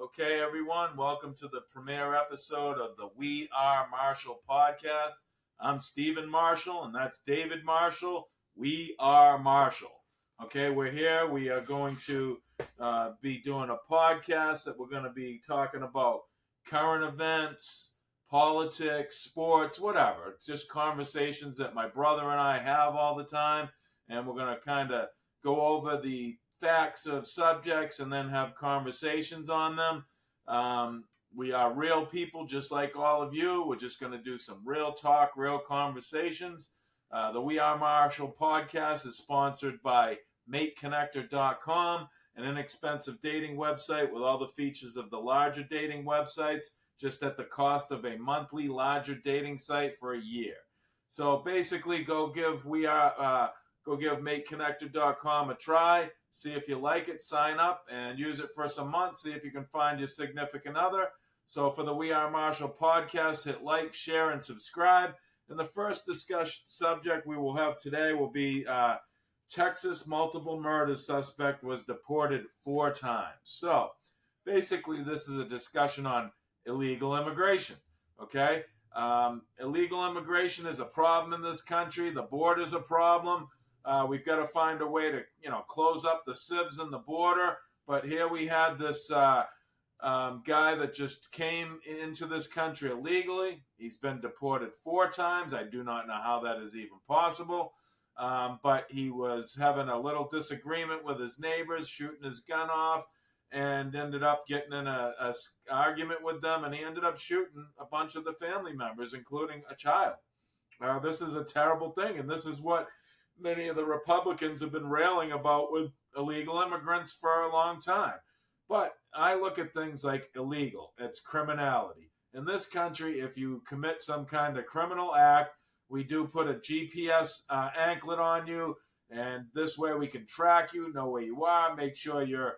Okay, everyone, welcome to the premiere episode of the We Are Marshall podcast. I'm Stephen Marshall, and that's David Marshall. We are Marshall. Okay, we're here. We are going to be doing a podcast that we're going to be talking about current events, politics, sports, whatever. It's just conversations that my brother and I have all the time, and we're going to kind of go over the facts of subjects and then have conversations on them. We are real people just like all of you. We're just going to do some real talk, real conversations. The We Are Marshall podcast is sponsored by MateConnector.com, an inexpensive dating website with all the features of the larger dating websites, just at the cost of a monthly larger dating site for a year. So basically, go give MateConnector.com a try. See if you like it, sign up, and use it for some months. See if you can find your significant other. So for the We Are Marshall podcast, hit like, share, and subscribe. And the first discussion subject we will have today will be Texas multiple murder suspect was deported 4 times. So basically, this is a discussion on illegal immigration. Okay? Illegal immigration is a problem in this country. The border is a problem. We've got to find a way to, close up the sieves in the border. But here we had this guy that just came into this country illegally. He's been deported 4 times. I do not know how that is even possible. But he was having a little disagreement with his neighbors, shooting his gun off, and ended up getting in a argument with them. And he ended up shooting a bunch of the family members, including a child. This is a terrible thing. And this is what many of the Republicans have been railing about with illegal immigrants for a long time. But I look at things like illegal. It's criminality. In this country, if you commit some kind of criminal act, we do put a GPS anklet on you, and this way we can track you, know where you are, make sure you're,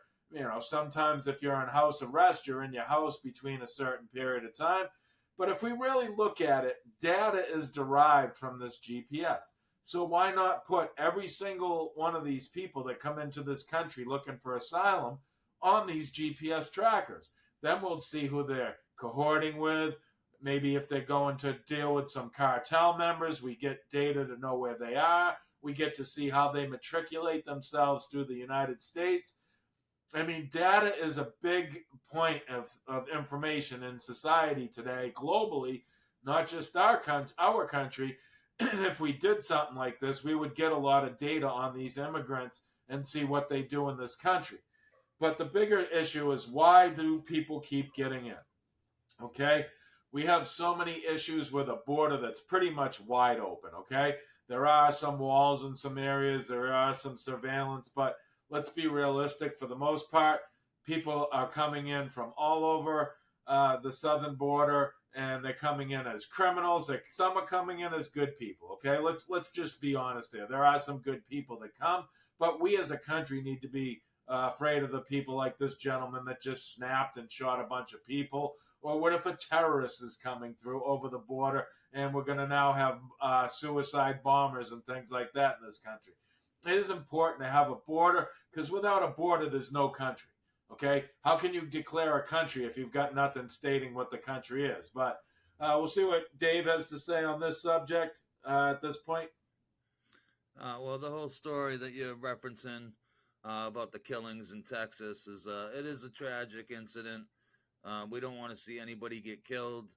sometimes if you're on house arrest, you're in your house between a certain period of time. But if we really look at it, data is derived from this GPS. So why not put every single one of these people that come into this country looking for asylum on these GPS trackers? Then we'll see who they're cohorting with. Maybe if they're going to deal with some cartel members, we get data to know where they are. We get to see how they matriculate themselves through the United States. I mean, data is a big point of information in society today, globally, not just our country. If we did something like this, we would get a lot of data on these immigrants and see what they do in this country. But the bigger issue is, why do people keep getting in? Okay? We have so many issues with a border that's pretty much wide open, okay? There are some walls in some areas, there are some surveillance, but let's be realistic. For the most part, people are coming in from all over the southern border, and they're coming in as criminals. Some are coming in as good people, okay? Let's just be honest there. There are some good people that come, but we as a country need to be afraid of the people like this gentleman that just snapped and shot a bunch of people. Or what if a terrorist is coming through over the border, and we're going to now have suicide bombers and things like that in this country? It is important to have a border, because without a border, there's no country. Okay, how can you declare a country if you've got nothing stating what the country is? But we'll see what Dave has to say on this subject at this point. Well, the whole story that you're referencing about the killings in Texas it is a tragic incident. We don't want to see anybody get killed,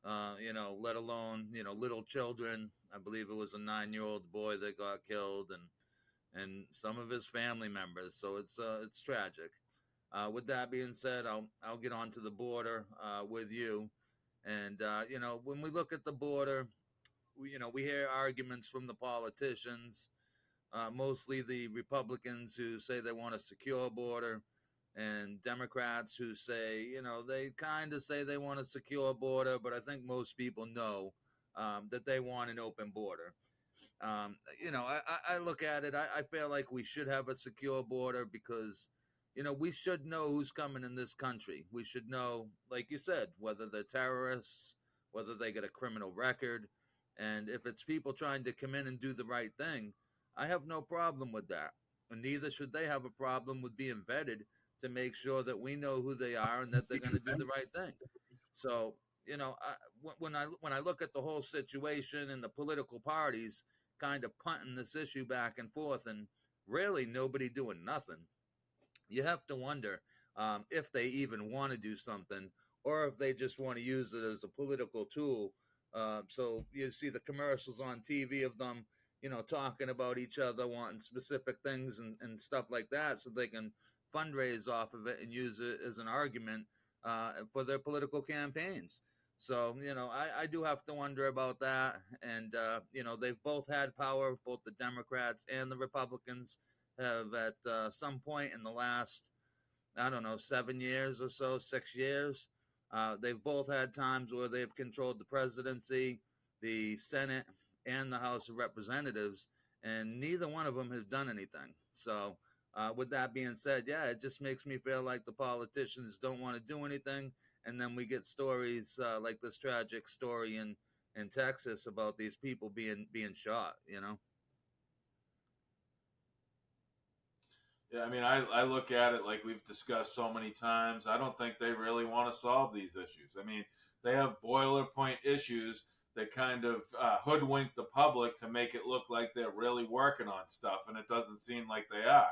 let alone, little children. I believe it was a 9-year-old boy that got killed, and some of his family members. So it's tragic. With that being said, I'll get on to the border with you. And, when we look at the border, we hear arguments from the politicians, mostly the Republicans who say they want a secure border, and Democrats who say, they kind of say they want a secure border, but I think most people know that they want an open border. I look at it, I feel like we should have a secure border because, we should know who's coming in this country. We should know, like you said, whether they're terrorists, whether they get a criminal record. And if it's people trying to come in and do the right thing, I have no problem with that. And neither should they have a problem with being vetted to make sure that we know who they are and that they're going to do the right thing. So, when I look at the whole situation and the political parties kind of punting this issue back and forth, and really nobody doing nothing, you have to wonder if they even want to do something, or if they just want to use it as a political tool. So you see the commercials on TV of them, talking about each other, wanting specific things and stuff like that, so they can fundraise off of it and use it as an argument for their political campaigns. So, I do have to wonder about that. And, they've both had power, both the Democrats and the Republicans have at some point in the last, I don't know, 7 years or so, 6 years. They've both had times where they've controlled the presidency, the Senate, and the House of Representatives, and neither one of them has done anything. So, with that being said, yeah, it just makes me feel like the politicians don't want to do anything, and then we get stories like this tragic story in Texas about these people being shot. Yeah, I mean, I look at it like we've discussed so many times. I don't think they really want to solve these issues. I mean, they have boilerplate issues that kind of hoodwink the public to make it look like they're really working on stuff, and it doesn't seem like they are.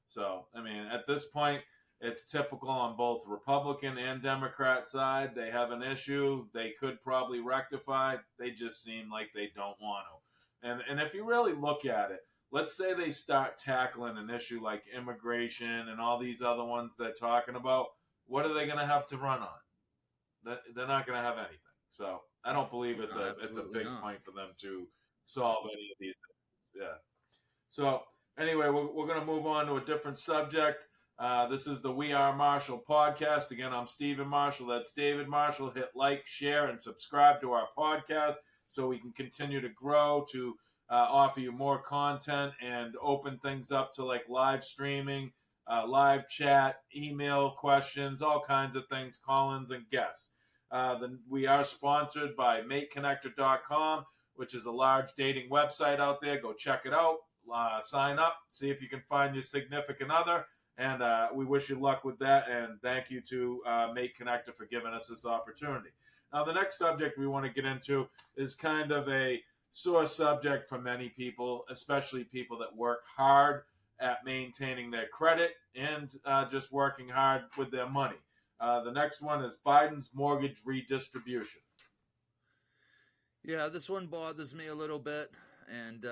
So, I mean, at this point, it's typical on both Republican and Democrat side. They have an issue they could probably rectify. They just seem like they don't want to. And if you really look at it, let's say they start tackling an issue like immigration and all these other ones they're talking about, what are they going to have to run on? They're not going to have anything. So I don't believe it's a big point for them to solve any of these issues. Yeah. So anyway, we're going to move on to a different subject. This is the We Are Marshall podcast. Again, I'm Stephen Marshall. That's David Marshall. Hit like, share, and subscribe to our podcast so we can continue to grow, to offer you more content and open things up to like live streaming, live chat, email questions, all kinds of things, call-ins and guests. We are sponsored by MateConnector.com, which is a large dating website out there. Go check it out. Sign up, see if you can find your significant other, and we wish you luck with that, and thank you to Mate Connector for giving us this opportunity. Now, the next subject we want to get into is kind of a sore subject for many people, especially people that work hard at maintaining their credit and just working hard with their money. The next one is Biden's mortgage redistribution. Yeah, this one bothers me a little bit. And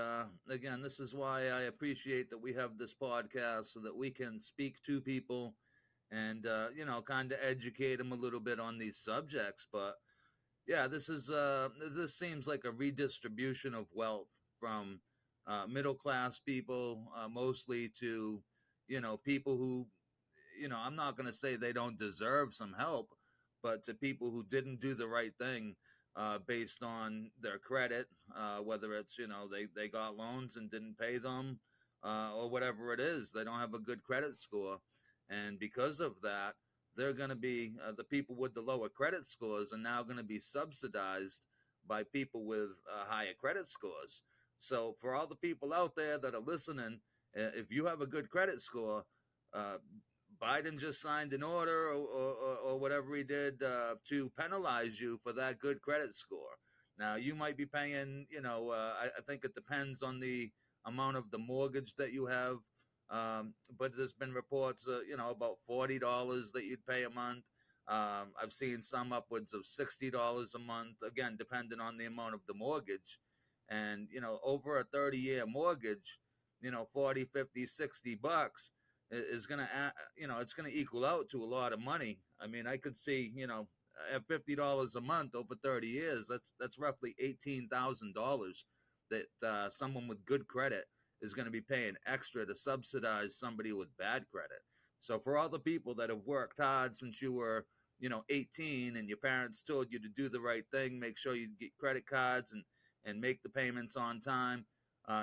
again, this is why I appreciate that we have this podcast so that we can speak to people and, kind of educate them a little bit on these subjects. But yeah, this seems like a redistribution of wealth from middle class people, mostly to, people who, I'm not going to say they don't deserve some help, but to people who didn't do the right thing based on their credit, whether it's, they got loans and didn't pay them or whatever it is. They don't have a good credit score. And because of that, they're going to be the people with the lower credit scores are now going to be subsidized by people with higher credit scores. So for all the people out there that are listening, if you have a good credit score, Biden just signed an order or whatever he did to penalize you for that good credit score. Now, you might be paying, I think it depends on the amount of the mortgage that you have. But there's been reports, about $40 that you'd pay a month. I've seen some upwards of $60 a month, again, depending on the amount of the mortgage. And, over a 30-year mortgage, 40, 50, $60 is going to, it's going to equal out to a lot of money. I mean, I could see, at $50 a month over 30 years, that's roughly $18,000 that someone with good credit is going to be paying extra to subsidize somebody with bad credit. So for all the people that have worked hard since you were, 18 and your parents told you to do the right thing, make sure you get credit cards and make the payments on time,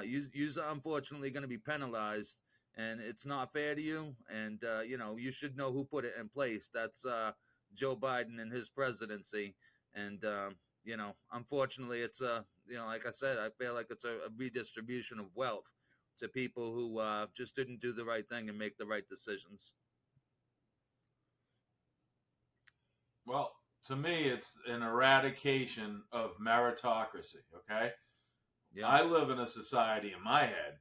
you're unfortunately going to be penalized, and it's not fair to you. And, you should know who put it in place. That's Joe Biden and his presidency. And, unfortunately, it's like I said, I feel like it's a redistribution of wealth to people who just didn't do the right thing and make the right decisions. Well, to me, it's an eradication of meritocracy. Okay, Yeah. I live in a society in my head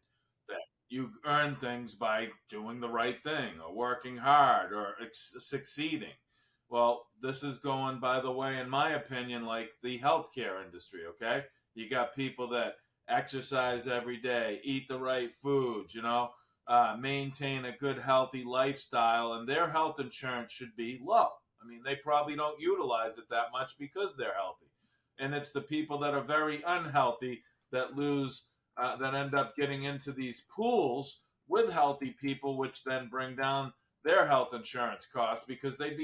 that you earn things by doing the right thing or working hard or succeeding. Well, this is going, by the way, in my opinion, like the healthcare industry. Okay, you got people that exercise every day, eat the right foods, maintain a good, healthy lifestyle, and their health insurance should be low. I mean, they probably don't utilize it that much because they're healthy. And it's the people that are very unhealthy that that end up getting into these pools with healthy people, which then bring down their health insurance costs because they'd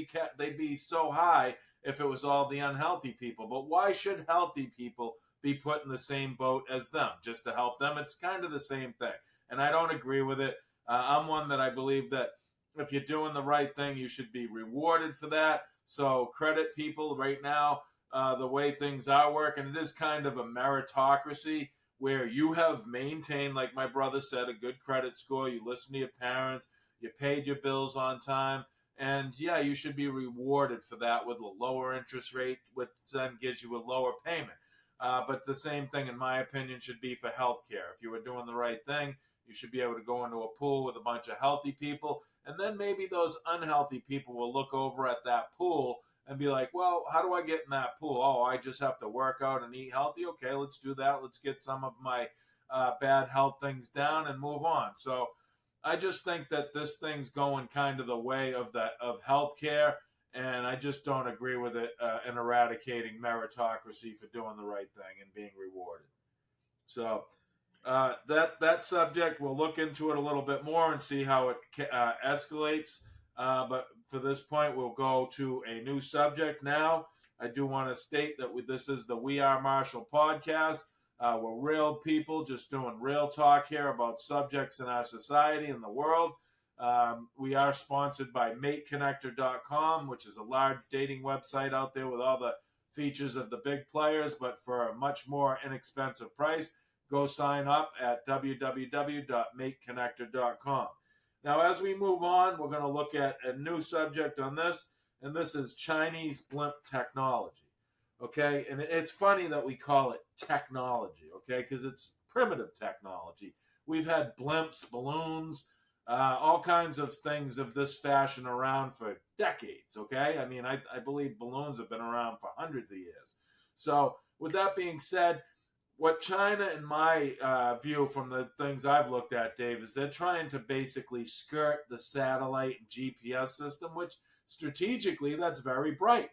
be so high if it was all the unhealthy people. But why should healthy people be put in the same boat as them just to help them? It's kind of the same thing, and I don't agree with it. I'm one that I believe that if you're doing the right thing, you should be rewarded for that. So credit people right now. The way things are working, it is kind of a meritocracy where you have maintained, like my brother said, a good credit score. You listen to your parents, you paid your bills on time, and yeah, you should be rewarded for that with a lower interest rate, which then gives you a lower payment. But the same thing, in my opinion, should be for healthcare. If you were doing the right thing, you should be able to go into a pool with a bunch of healthy people, and then maybe those unhealthy people will look over at that pool and be like, well, how do I get in that pool? Oh, I just have to work out and eat healthy. Okay, let's do that. Let's get some of my bad health things down and move on. So I just think that this thing's going kind of the way of healthcare, and I just don't agree with it in eradicating meritocracy for doing the right thing and being rewarded. So that subject, we'll look into it a little bit more and see how it escalates. But for this point, we'll go to a new subject now. I do want to state that this is the We Are Marshall podcast. We're real people just doing real talk here about subjects in our society and the world. We are sponsored by MateConnector.com, which is a large dating website out there with all the features of the big players, but for a much more inexpensive price. Go sign up at www.makeconnector.com. Now, as we move on, we're going to look at a new subject on this, and this is Chinese blimp technology. Okay, and it's funny that we call it technology, okay, because it's primitive technology. We've had blimps, balloons, all kinds of things of this fashion around for decades, okay? I mean, I believe balloons have been around for hundreds of years. So, with that being said, what China, in my view, from the things I've looked at, Dave, is they're trying to basically skirt the satellite and GPS system, which strategically that's very bright.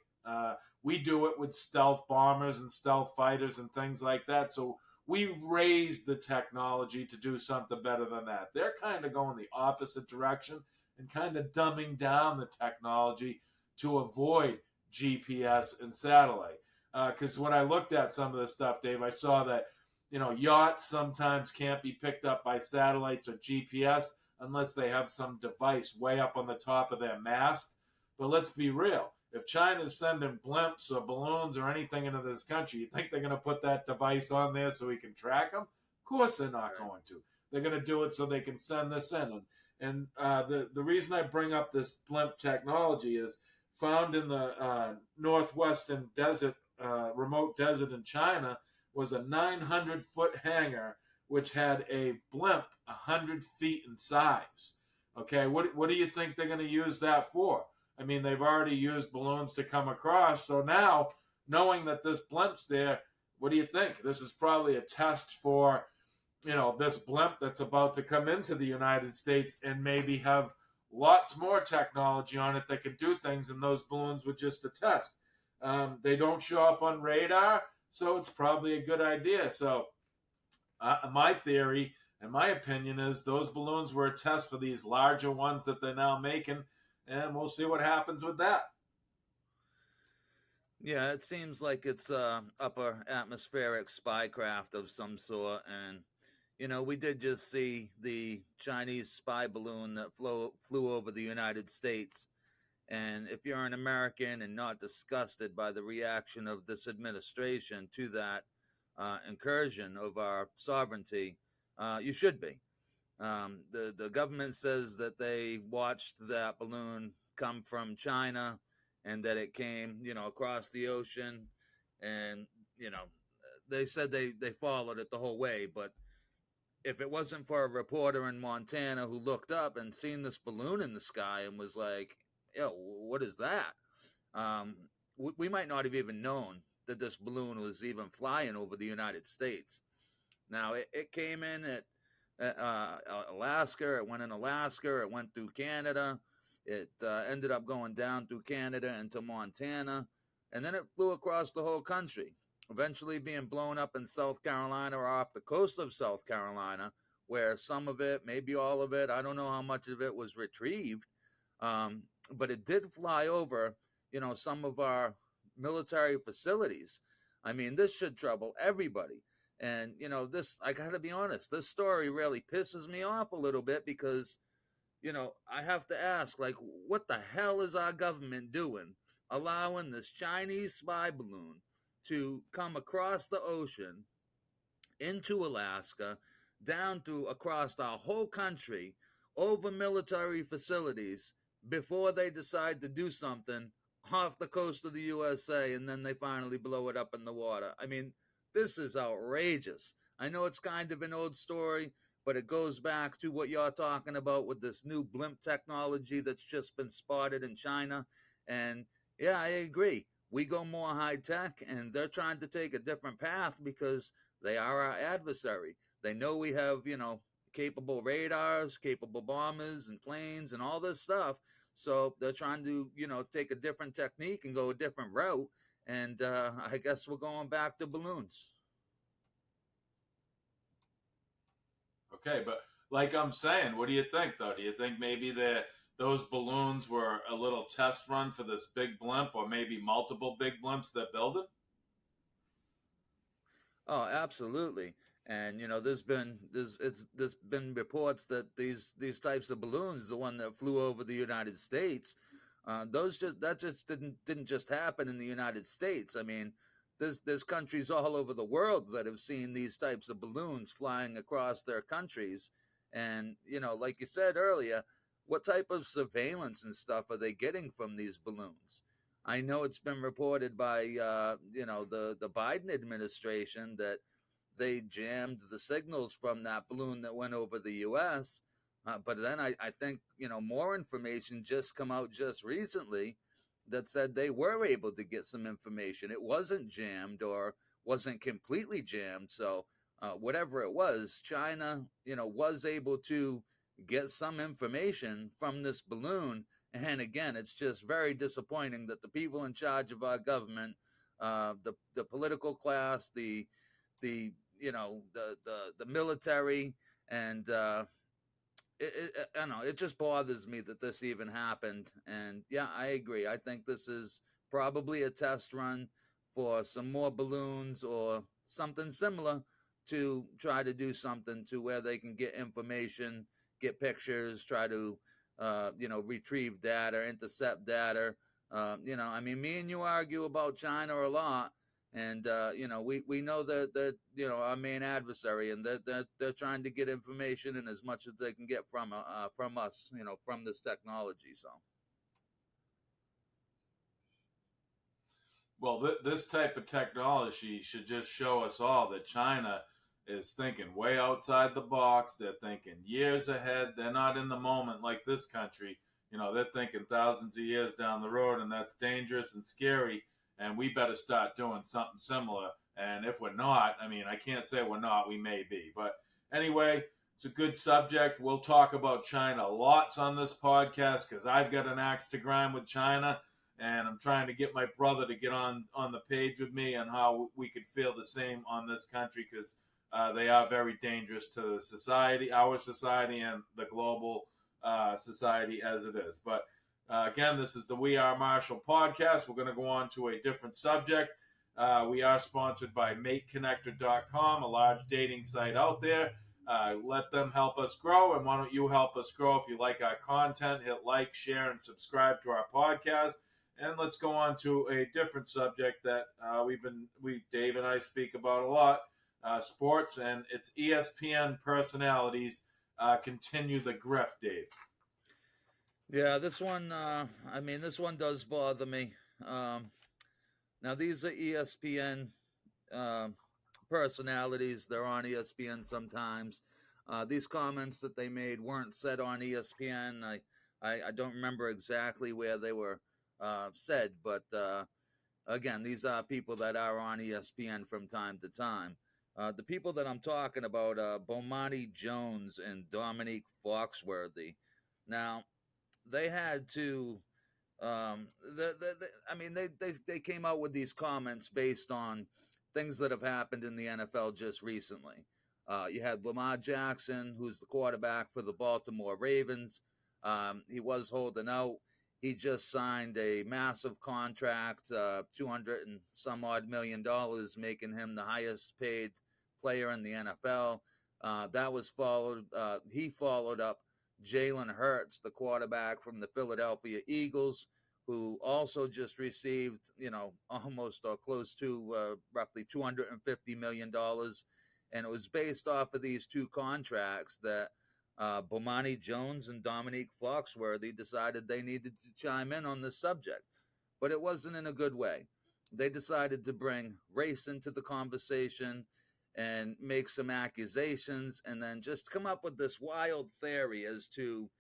We do it with stealth bombers and stealth fighters and things like that. So we raised the technology to do something better than that. They're kind of going the opposite direction and kind of dumbing down the technology to avoid GPS and satellite. Because when I looked at some of this stuff, Dave, I saw that yachts sometimes can't be picked up by satellites or GPS unless they have some device way up on the top of their mast. But let's be real. If China's sending blimps or balloons or anything into this country, you think they're going to put that device on there so we can track them? Of course they're not going to. They're going to do it so they can send this in. And the reason I bring up this blimp technology is found in the northwestern desert, remote desert in China, was a 900-foot hangar which had a blimp 100 feet in size. Okay, what do you think they're going to use that for? I mean, they've already used balloons to come across. So now, knowing that this blimp's there, what do you think? This is probably a test for, this blimp that's about to come into the United States and maybe have lots more technology on it that could do things, and those balloons were just a test. They don't show up on radar, so it's probably a good idea. So my theory and my opinion is those balloons were a test for these larger ones that they're now making, and we'll see what happens with that. Yeah, it seems like it's upper atmospheric spycraft of some sort, and we did just see the Chinese spy balloon that flew over the United States. And if you're an American and not disgusted by the reaction of this administration to that incursion of our sovereignty, you should be. The government says that they watched that balloon come from China and that it came, across the ocean, and they said they followed it the whole way, but if it wasn't for a reporter in Montana who looked up and seen this balloon in the sky and was like, "Yo, what is that?" Um, we might not have even known that this balloon was even flying over the United States. Now, it came in at Alaska. It went in Alaska. It went through Canada. It ended up going down through Canada into Montana, and then it flew across the whole country, eventually being blown up in South Carolina or off the coast of South Carolina, where some of it, maybe all of it, I don't know how much of it was retrieved, but it did fly over, some of our military facilities. I mean, this should trouble everybody. And, I got to be honest, this story really pisses me off a little bit because, I have to ask, like, what the hell is our government doing allowing this Chinese spy balloon to come across the ocean into Alaska, down through across our whole country, over military facilities before they decide to do something off the coast of the USA, and then they finally blow it up in the water? I mean, this is outrageous. I know it's kind of an old story, but it goes back to what you're talking about with this new blimp technology that's just been spotted in China. And yeah, I agree. We go more high tech, and they're trying to take a different path because they are our adversary. They know we have, capable radars, capable bombers and planes and all this stuff. So they're trying to, take a different technique and go a different route. And I guess we're going back to balloons. Okay, but like I'm saying, what do you think though? Do you think maybe those balloons were a little test run for this big blimp, or maybe multiple big blimps they're building? Oh, absolutely. And there's been reports that these types of balloons, the one that flew over the United States, that just didn't just happen in the United States. I mean, there's countries all over the world that have seen these types of balloons flying across their countries, and like you said earlier, what type of surveillance and stuff are they getting from these balloons? I know it's been reported by the Biden administration that they jammed the signals from that balloon that went over the U.S. But then I think more information just come out just recently that said they were able to get some information. It wasn't jammed or wasn't completely jammed. So whatever it was, China was able to get some information from this balloon. And again, it's just very disappointing that the people in charge of our government, the political class, the the military, and I don't know. It just bothers me that this even happened. And yeah, I agree. I think this is probably a test run for some more balloons or something similar to try to do something to where they can get information, get pictures, try to retrieve data, intercept data. I mean, me and you argue about China a lot, and we know that our main adversary, and that they're trying to get information and as much as they can get from us, from this technology. So Well, this type of technology should just show us all that China is thinking way outside the box. They're thinking years ahead. They're not in the moment like this country. They're thinking thousands of years down the road, and that's dangerous and scary. And we better start doing something similar. And if we're not, I mean, I can't say we're not. We may be. But anyway, it's a good subject. We'll talk about China lots on this podcast because I've got an axe to grind with China, and I'm trying to get my brother to get on the page with me on how we could feel the same on this country, because they are very dangerous to the society, our society, and the global society as it is. But again, this is the We Are Marshall podcast. We're going to go on to a different subject. We are sponsored by MateConnector.com, a large dating site out there. Let them help us grow, and why don't you help us grow? If you like our content, hit like, share, and subscribe to our podcast. And let's go on to a different subject that Dave and I speak about a lot, sports, and it's ESPN personalities continue the grift, Dave. Yeah, this one. This one does bother me. Um, Now these are ESPN uh, personalities. They're on ESPN sometimes. These comments that they made weren't said on ESPN. I don't remember exactly where they were said, but again, these are people that are on ESPN from time to time. The people that I'm talking about, Bomani Jones and Dominique Foxworthy. Now, they had to they came out with these comments based on things that have happened in the NFL just recently. You had Lamar Jackson, who's the quarterback for the Baltimore Ravens. He was holding out. He just signed a massive contract, 200 and some odd $1 million, making him the highest paid player in the NFL. That was followed. He followed up Jalen Hurts, the quarterback from the Philadelphia Eagles, who also just received, almost close to roughly $250 million, and it was based off of these two contracts that Bomani Jones and Dominique Foxworthy decided they needed to chime in on this subject, but it wasn't in a good way. They decided to bring race into the conversation and make some accusations and then just come up with this wild theory as to,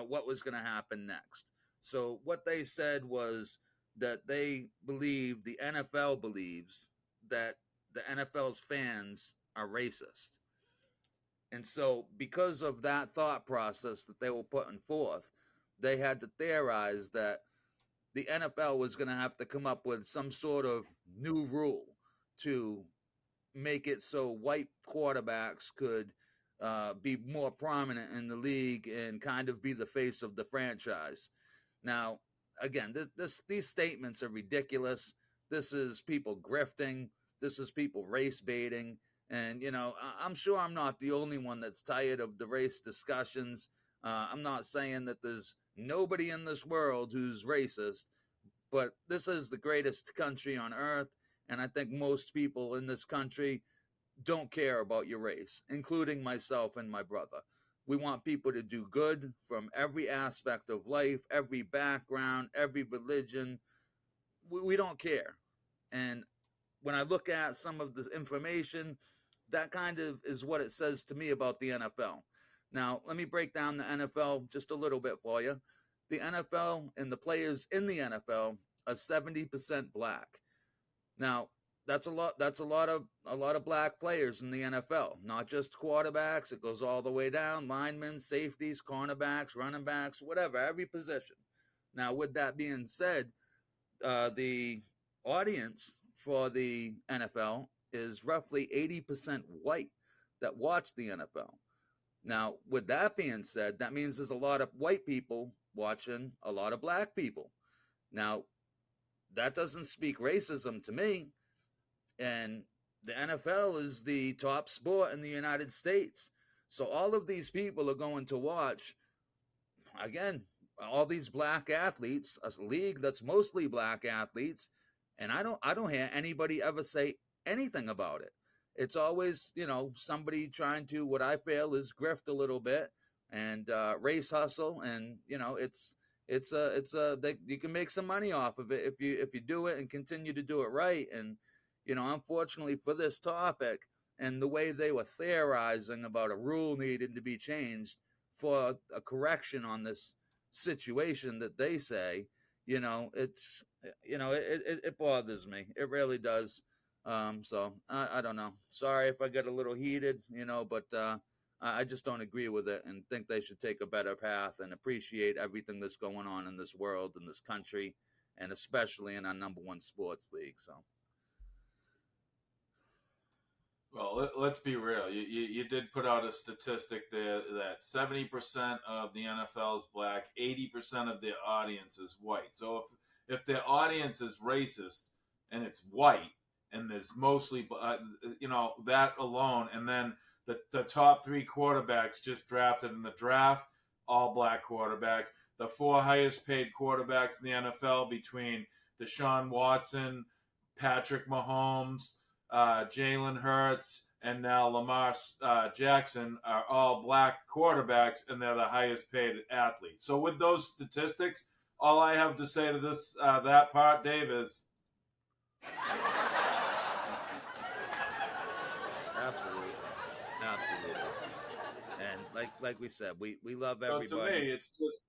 what was going to happen next. So what they said was that they believe, the NFL believes, that the NFL's fans are racist. And so because of that thought process that they were putting forth, they had to theorize that the NFL was going to have to come up with some sort of new rule to make it so white quarterbacks could be more prominent in the league and kind of be the face of the franchise. Now, again, these statements are ridiculous. This is people grifting. This is people race baiting. And, I'm sure I'm not the only one that's tired of the race discussions. I'm not saying that there's nobody in this world who's racist, but this is the greatest country on earth. And I think most people in this country don't care about your race, including myself and my brother. We want people to do good from every aspect of life, every background, every religion. We don't care. And when I look at some of the information, that kind of is what it says to me about the NFL. Now, let me break down the NFL just a little bit for you. The NFL and the players in the NFL are 70% black. Now, that's a lot. That's a lot of black players in the NFL. Not just quarterbacks. It goes all the way down: linemen, safeties, cornerbacks, running backs, whatever, every position. Now, with that being said, the audience for the NFL is roughly 80% white that watch the NFL. Now, with that being said, that means there's a lot of white people watching a lot of black people. Now, that doesn't speak racism to me. And the NFL is the top sport in the United States. So all of these people are going to watch, again, all these black athletes, a league that's mostly black athletes, and I don't hear anybody ever say anything about it. It's always, somebody trying to, what I feel is, grift a little bit and race hustle, and you can make some money off of it if you do it and continue to do it right. And unfortunately for this topic and the way they were theorizing about a rule needing to be changed for a correction on this situation that they say, it bothers me. It really does. So I don't know. Sorry if I get a little heated, but I just don't agree with it and think they should take a better path and appreciate everything that's going on in this world, in this country, and especially in our number one sports league. So. Well, let's be real. You did put out a statistic there that 70% of the NFL is black, 80% of their audience is white. So if their audience is racist and it's white and there's mostly, that alone, and then the top three quarterbacks just drafted in the draft, all black quarterbacks. The four highest paid quarterbacks in the NFL between Deshaun Watson, Patrick Mahomes, Jalen Hurts, and now Lamar Jackson are all black quarterbacks, and they're the highest paid athletes. So with those statistics, all I have to say to this that part, Dave, is Absolutely, absolutely. And like we said, we love so to me, everybody. it's just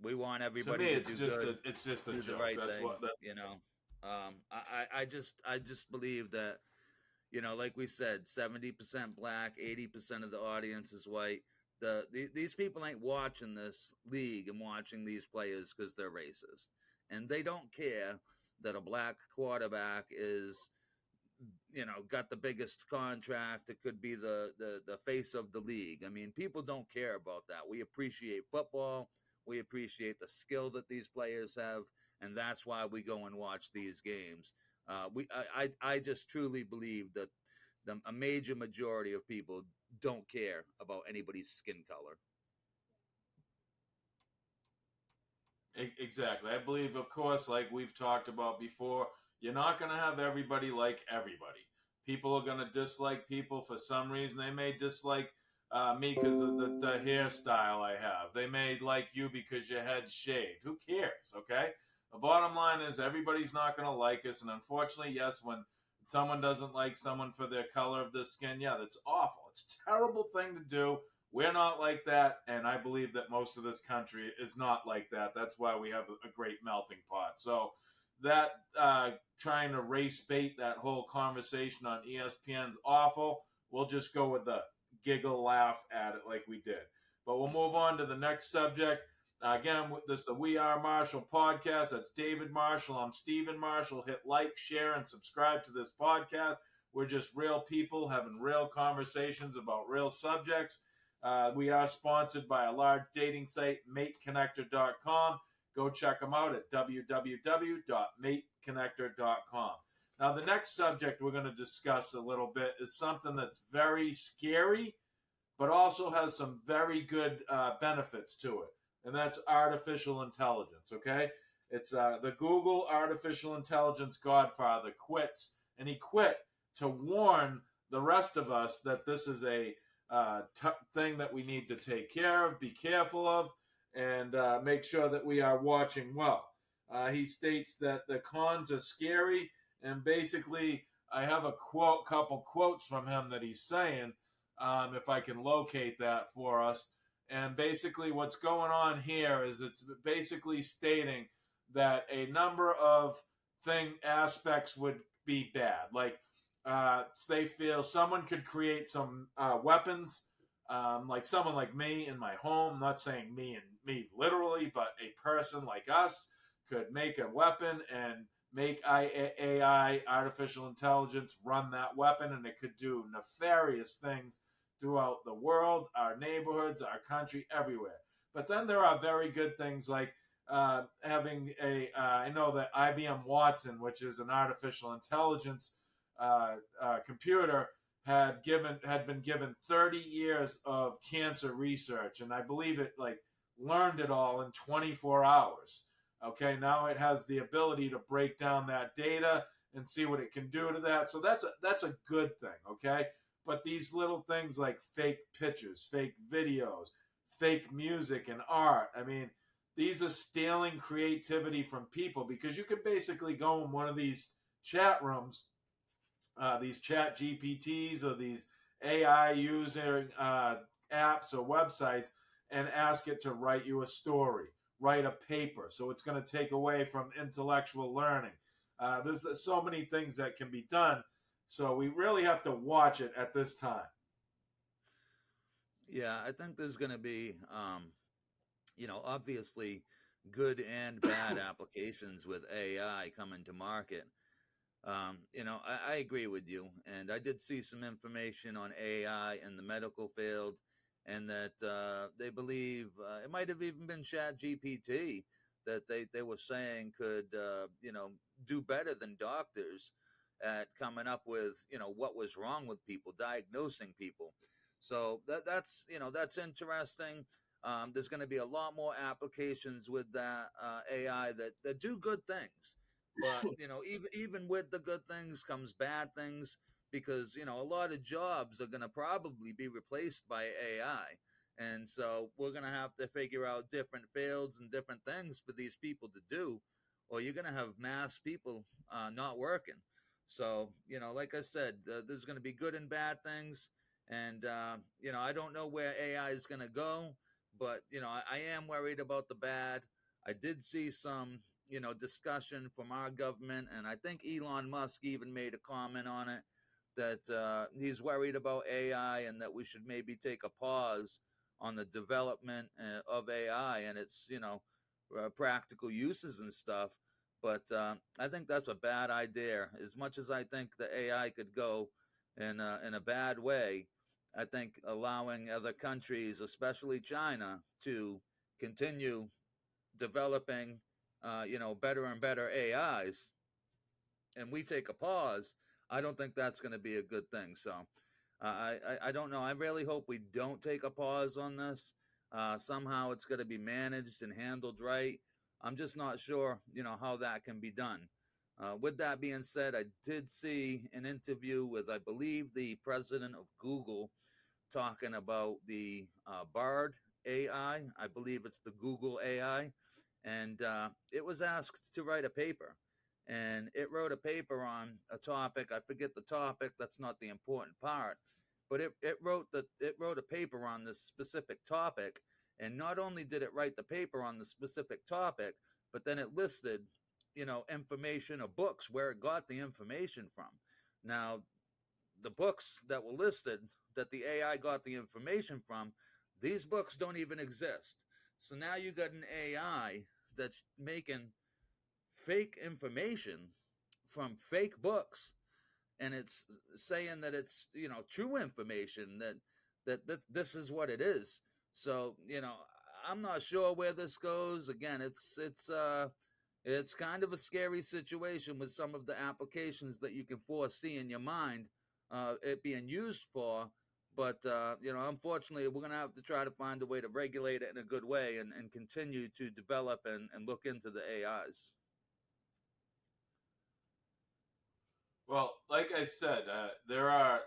We want to me, everybody to do good, it's just a do the joke. right That's thing. what that. You know, I just believe that, like we said, 70% black, 80% of the audience is white. These people ain't watching this league and watching these players because they're racist, and they don't care that a black quarterback is, got the biggest contract. It could be the face of the league. I mean, people don't care about that. We appreciate football. We appreciate the skill that these players have, and that's why we go and watch these games. I just truly believe that a major majority of people don't care about anybody's skin color. Exactly. I believe, of course, like we've talked about before, you're not going to have everybody like everybody. People are going to dislike people for some reason. They may dislike me because of the hairstyle I have. They may like you because your head's shaved. Who cares? Okay. The bottom line is everybody's not going to like us. And unfortunately, yes, when someone doesn't like someone for their color of their skin, yeah, that's awful. It's a terrible thing to do. We're not like that, and I believe that most of this country is not like that. That's why we have a great melting pot. So that trying to race bait that whole conversation on ESPN's awful. We'll just go with the giggle laugh at it like we did. But we'll move on to the next subject. Again, this is the We Are Marshall podcast. That's David Marshall. I'm Stephen Marshall. Hit like, share, and subscribe to this podcast. We're just real people having real conversations about real subjects. We are sponsored by a large dating site, mateconnector.com. Go check them out at www.mateconnector.com. Now, the next subject we're going to discuss a little bit is something that's very scary, but also has some very good benefits to it, and that's artificial intelligence, okay? It's the Google artificial intelligence godfather quits, and he quit to warn the rest of us that this is a thing that we need to take care of, be careful of, and make sure that we are watching well. He states that the cons are scary, and basically, I have a couple quotes from him that he's saying, if I can locate that for us. And basically, what's going on here is it's basically stating that a number of thing aspects would be bad, like they feel someone could create some weapons, like someone like me in my home. I'm not saying me literally, but a person like us could make a weapon and make AI, artificial intelligence, run that weapon, and it could do nefarious things throughout the world, our neighborhoods, our country, everywhere. But then there are very good things like having I know that IBM Watson, which is an artificial intelligence computer, had been given 30 years of cancer research, and I believe it like learned it all in 24 hours. Okay, now it has the ability to break down that data and see what it can do to that. So that's a good thing. Okay, but these little things like fake pictures, fake videos, fake music and art. I mean, these are stealing creativity from people because you could basically go in one of these chat rooms, these chat GPTs or these AI user apps or websites, and ask it to write you a story, write a paper. So it's going to take away from intellectual learning. There's so many things that can be done. So we really have to watch it at this time. Yeah, I think there's going to be, obviously good and bad applications with AI coming to market. I agree with you, and I did see some information on AI in the medical field, and that they believe it might have even been Chat GPT that they were saying could do better than doctors at coming up with what was wrong with people, diagnosing people. So that's interesting. there's going to be a lot more applications with that AI that do good things. But even with the good things comes bad things, because a lot of jobs are going to probably be replaced by AI, and so we're going to have to figure out different fields and different things for these people to do, or you're going to have mass people not working. So like I said, there's going to be good and bad things, and I don't know where AI is going to go, but I am worried about the bad. I did see some discussion from our government, and I think Elon Musk even made a comment on it, that he's worried about AI and that we should maybe take a pause on the development of AI and its practical uses and stuff. But I think that's a bad idea. As much as I think the AI could go in a bad way, I think allowing other countries, especially China, to continue developing, better and better AIs, and we take a pause, I don't think that's going to be a good thing. So I don't know. I really hope we don't take a pause on this. Somehow it's going to be managed and handled right. I'm just not sure, how that can be done. With that being said, I did see an interview with, I believe, the president of Google, talking about the Bard AI. I believe it's the Google AI. And it was asked to write a paper. And it wrote a paper on a topic. I forget the topic. That's not the important part. But it wrote a paper on this specific topic. And not only did it write the paper on the specific topic, but then it listed, information or books where it got the information from. Now, the books that were listed that the AI got the information from, these books don't even exist. So now you got an AI that's making fake information from fake books, and it's saying that it's true information, that this is what it is. So I'm not sure where this goes. Again, it's kind of a scary situation with some of the applications that you can foresee in your mind it being used for. But, unfortunately, we're going to have to try to find a way to regulate it in a good way, and continue to develop and look into the AIs. Well, like I said, there are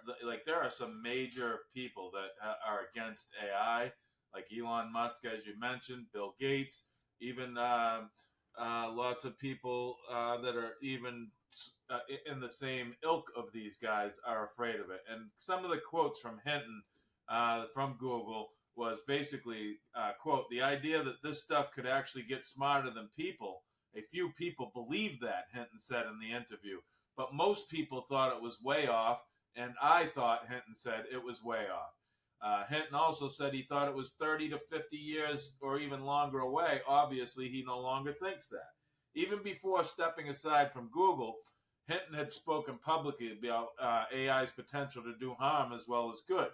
some major people that are against AI, like Elon Musk, as you mentioned, Bill Gates, even lots of people that are even in the same ilk of these guys are afraid of it. And some of the quotes from Hinton from Google was basically, quote, the idea that this stuff could actually get smarter than people. A few people believe that, Hinton said in the interview. But most people thought it was way off, and I thought, Hinton said, it was way off. Hinton also said he thought it was 30 to 50 years or even longer away. Obviously, he no longer thinks that. Even before stepping aside from Google, Hinton had spoken publicly about AI's potential to do harm as well as good.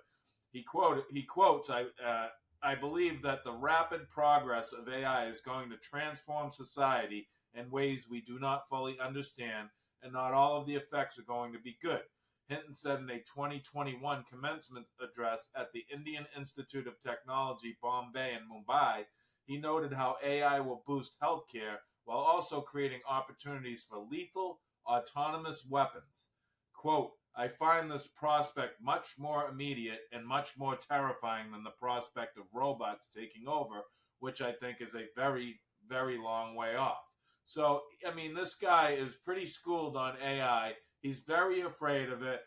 He quotes, I believe that the rapid progress of AI is going to transform society in ways we do not fully understand, and not all of the effects are going to be good. Hinton said in a 2021 commencement address at the Indian Institute of Technology, Bombay and Mumbai. He noted how AI will boost healthcare while also creating opportunities for lethal, autonomous weapons. Quote, I find this prospect much more immediate and much more terrifying than the prospect of robots taking over, which I think is a very, very long way off. So, I mean, this guy is pretty schooled on AI. He's very afraid of it.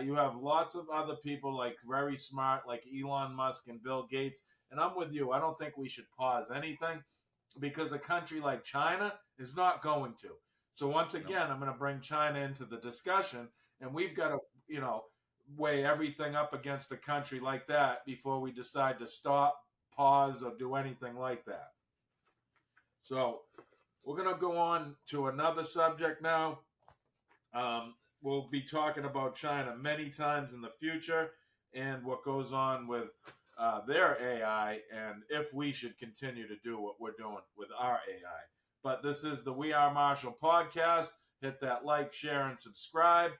You have lots of other people like very smart, like Elon Musk and Bill Gates. And I'm with you. I don't think we should pause anything because a country like China is not going to. So once again, I'm going to bring China into the discussion, and we've got to, weigh everything up against a country like that before we decide to stop, pause, or do anything like that. So we're going to go on to another subject now. We'll be talking about China many times in the future and what goes on with their AI and if we should continue to do what we're doing with our AI. But this is the We Are Marshall podcast. Hit that like, share, and subscribe.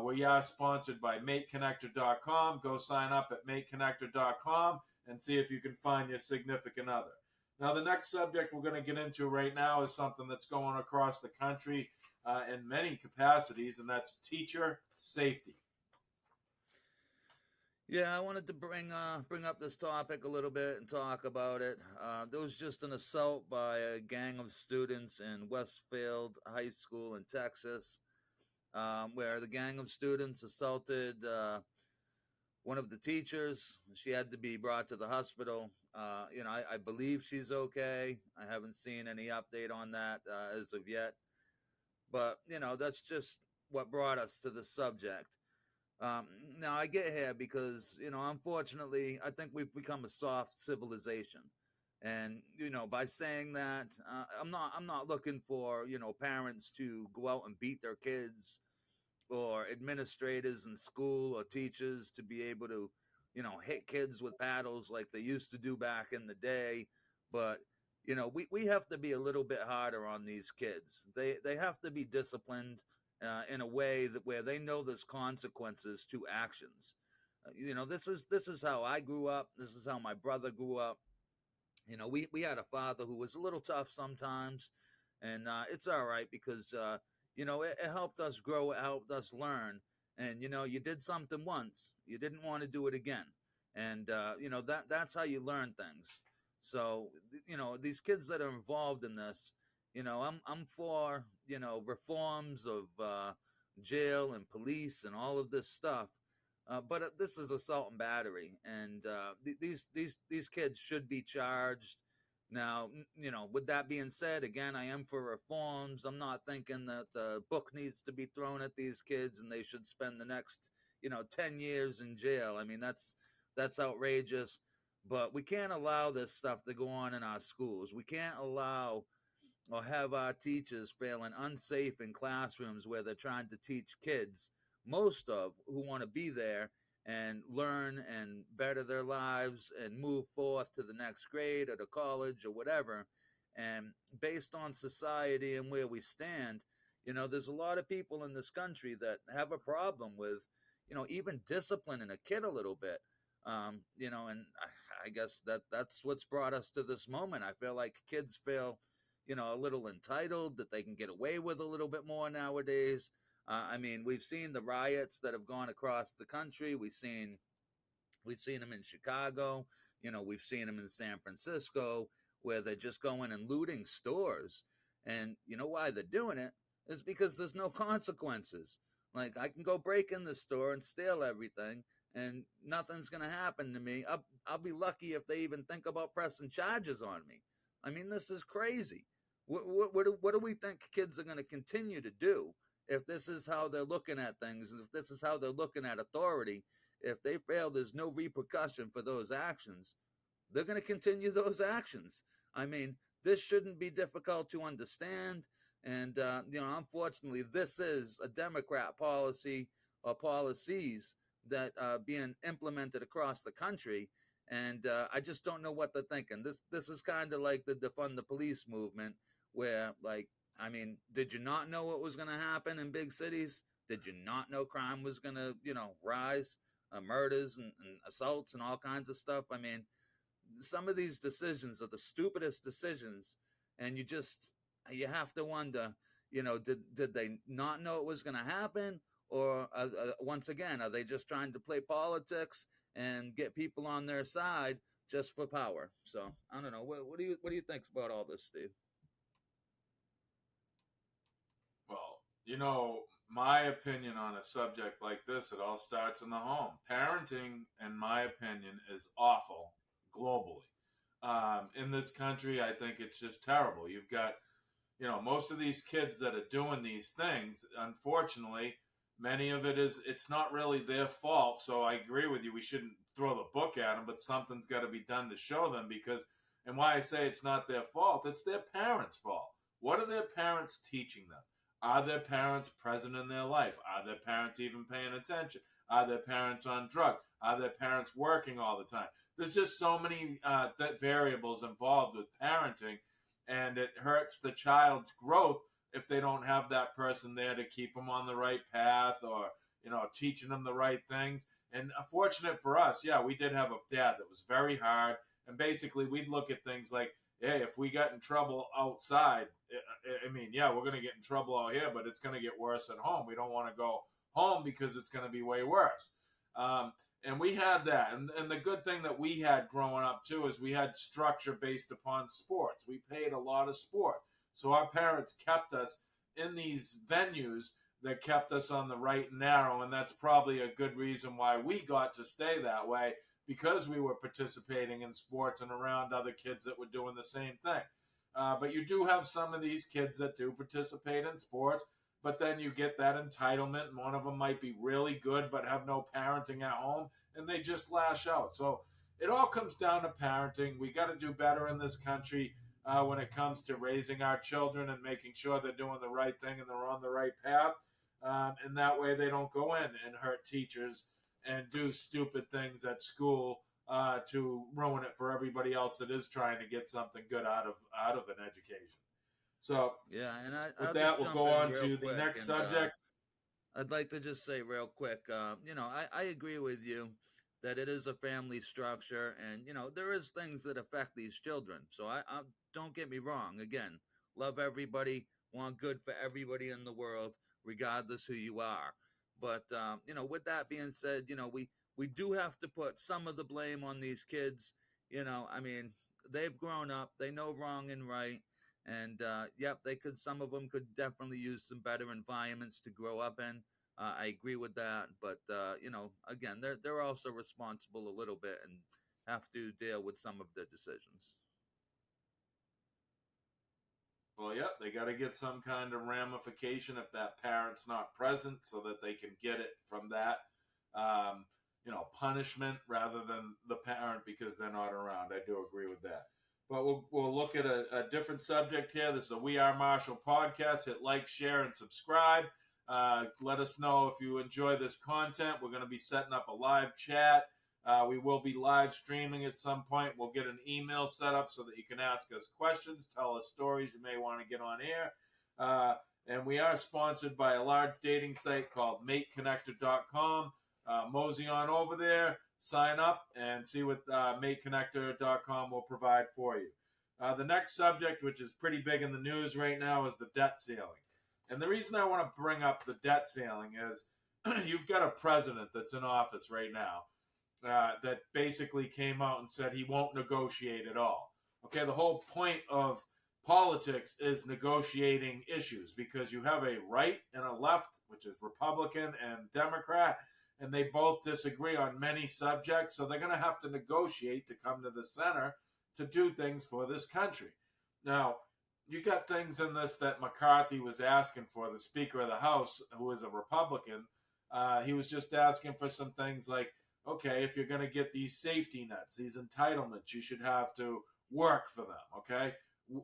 We are sponsored by MateConnector.com. Go sign up at MateConnector.com and see if you can find your significant other. Now, the next subject we're going to get into right now is something that's going across the country in many capacities, and that's teacher safety. Yeah, I wanted to bring up this topic a little bit and talk about it. There was just an assault by a gang of students in Westfield High School in Texas, where the gang of students assaulted one of the teachers. She had to be brought to the hospital. I believe she's okay. I haven't seen any update on that as of yet. But, that's just what brought us to the subject. Now I get here because, unfortunately, I think we've become a soft civilization. And, by saying that, I'm not looking for, parents to go out and beat their kids, or administrators in school or teachers to be able to, hit kids with paddles like they used to do back in the day. But, we have to be a little bit harder on these kids. They have to be disciplined in a way that where they know there's consequences to actions. This is how I grew up. This is how my brother grew up. We had a father who was a little tough sometimes, and it's all right because it helped us grow, it helped us learn. And you did something once, you didn't want to do it again, and that's how you learn things. So these kids that are involved in this, I'm for reforms of jail and police and all of this stuff. But this is assault and battery, and these kids should be charged. Now, with that being said, again, I am for reforms. I'm not thinking that the book needs to be thrown at these kids and they should spend the next, 10 years in jail. I mean, that's outrageous. But we can't allow this stuff to go on in our schools. We can't allow or have our teachers feeling unsafe in classrooms where they're trying to teach kids, most of who want to be there and learn and better their lives and move forth to the next grade or to college or whatever. And based on society and where we stand, there's a lot of people in this country that have a problem with, even disciplining a kid a little bit. And I guess that's what's brought us to this moment. I feel like kids feel, a little entitled, that they can get away with a little bit more nowadays. I mean, we've seen the riots that have gone across the country. We've seen them in Chicago. We've seen them in San Francisco, where they're just going and looting stores. And you know why they're doing it? Is because there's no consequences. Like, I can go break in the store and steal everything, and nothing's going to happen to me. I'll be lucky if they even think about pressing charges on me. I mean, this is crazy. What do we think kids are going to continue to do if this is how they're looking at things, if this is how they're looking at authority? If they fail, there's no repercussion for those actions. They're going to continue those actions. I mean, this shouldn't be difficult to understand. And, unfortunately, this is a Democrat policy or policies that are being implemented across the country. And I just don't know what they're thinking. This is kind of like the defund the police movement, where, like, I mean, did you not know what was going to happen in big cities? Did you not know crime was going to, rise, murders and assaults and all kinds of stuff? I mean, some of these decisions are the stupidest decisions, and you have to wonder, did they not know it was going to happen? Or once again, are they just trying to play politics and get people on their side just for power? So I don't know. What do you think about all this, Steve? Well, my opinion on a subject like this, it all starts in the home. Parenting, in my opinion, is awful globally. In this country, I think it's just terrible. You've got, most of these kids that are doing these things, unfortunately, many of it's not really their fault. So I agree with you. We shouldn't throw the book at them, but something's got to be done to show them and why I say it's not their fault, it's their parents' fault. What are their parents teaching them? Are their parents present in their life? Are their parents even paying attention? Are their parents on drugs? Are their parents working all the time? There's just so many variables involved with parenting, and it hurts the child's growth if they don't have that person there to keep them on the right path, or teaching them the right things. And fortunate for us, yeah, we did have a dad that was very hard. And basically, we'd look at things like, hey, if we got in trouble outside, I mean, yeah, we're going to get in trouble out here, but it's going to get worse at home. We don't want to go home because it's going to be way worse. And we had that. And the good thing that we had growing up, too, is we had structure based upon sports. We played a lot of sport. So our parents kept us in these venues that kept us on the right and narrow. And that's probably a good reason why we got to stay that way, because we were participating in sports and around other kids that were doing the same thing. But you do have some of these kids that do participate in sports, but then you get that entitlement, and one of them might be really good but have no parenting at home, and they just lash out. So it all comes down to parenting. We got to do better in this country when it comes to raising our children and making sure they're doing the right thing and they're on the right path. And that way they don't go in and hurt teachers and do stupid things at school to ruin it for everybody else that is trying to get something good out of an education. So Yeah, and with that, we'll go on to the next subject. I'd like to just say real quick, I agree with you that it is a family structure, and there is things that affect these children. So I don't get me wrong. Again, love everybody, want good for everybody in the world, regardless who you are. But with that being said, we do have to put some of the blame on these kids. I mean, they've grown up, they know wrong and right, and yep, some of them could definitely use some better environments to grow up in. I agree with that, but again, they're also responsible a little bit and have to deal with some of their decisions. Well, yeah, they got to get some kind of ramification if that parent's not present, so that they can get it from that, punishment rather than the parent because they're not around. I do agree with that. But we'll look at a different subject here. This is a We Are Marshall podcast. Hit like, share, and subscribe. Let us know if you enjoy this content. We're going to be setting up a live chat. We will be live streaming at some point. We'll get an email set up so that you can ask us questions, tell us stories you may want to get on air. And we are sponsored by a large dating site called MateConnector.com. Mosey on over there, sign up, and see what MateConnector.com will provide for you. The next subject, which is pretty big in the news right now, is the debt ceiling. And the reason I want to bring up the debt ceiling is you've got a president that's in office right now that basically came out and said he won't negotiate at all. Okay, the whole point of politics is negotiating issues, because you have a right and a left, which is Republican and Democrat, and they both disagree on many subjects. So they're going to have to negotiate to come to the center to do things for this country. Now, you got things in this that McCarthy was asking for, the Speaker of the House, who is a Republican. He was just asking for some things like, okay, if you're going to get these safety nets, these entitlements, you should have to work for them, okay?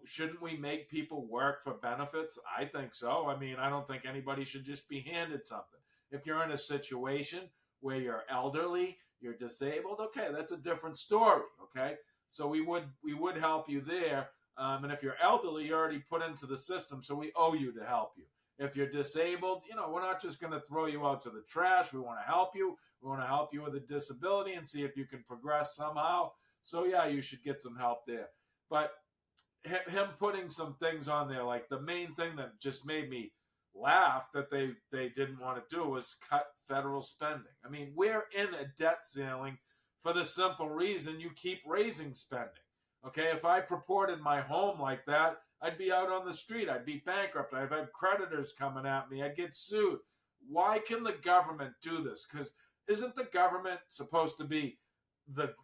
Shouldn't we make people work for benefits? I think so. I mean, I don't think anybody should just be handed something. If you're in a situation where you're elderly, you're disabled, okay, that's a different story, okay? So we would help you there. And if you're elderly, you're already put into the system, so we owe you to help you. If you're disabled, we're not just going to throw you out to the trash. We want to help you. We want to help you with a disability and see if you can progress somehow. So, yeah, you should get some help there. But him putting some things on there, like the main thing that just made me laugh that they didn't want to do was cut federal spending. I mean, we're in a debt ceiling for the simple reason you keep raising spending. Okay, if I purported my home like that, I'd be out on the street. I'd be bankrupt. I'd have creditors coming at me. I'd get sued. Why can the government do this? Because isn't the government supposed to be the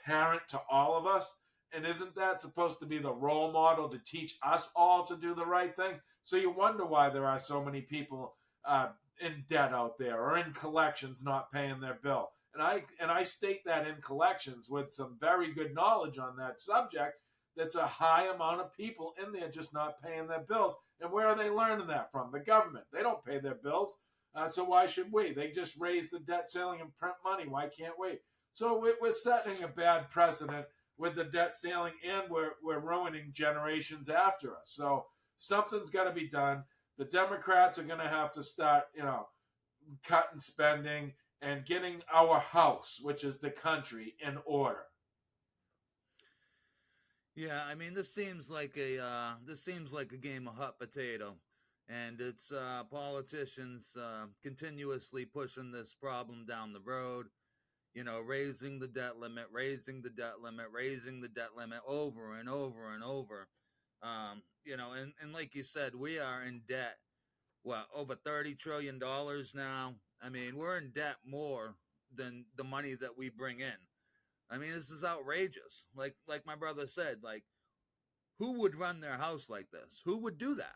parent to all of us? And isn't that supposed to be the role model to teach us all to do the right thing? So you wonder why there are so many people in debt out there or in collections not paying their bill. And I state that in collections with some very good knowledge on that subject. That's a high amount of people in there just not paying their bills. And where are they learning that from? The government. They don't pay their bills. So why should we? They just raise the debt ceiling and print money. Why can't we? So we're setting a bad precedent with the debt ceiling, and we're ruining generations after us. So something's got to be done. The Democrats are going to have to start, cutting spending and getting our house, which is the country, in order. Yeah, I mean, this seems like a game of hot potato, and it's politicians continuously pushing this problem down the road. You know, raising the debt limit, raising the debt limit, raising the debt limit over and over and over. You know, and like you said, we are in debt. What, over $30 trillion now? I mean, we're in debt more than the money that we bring in. I mean, this is outrageous. Like my brother said, like, who would run their house like this? Who would do that?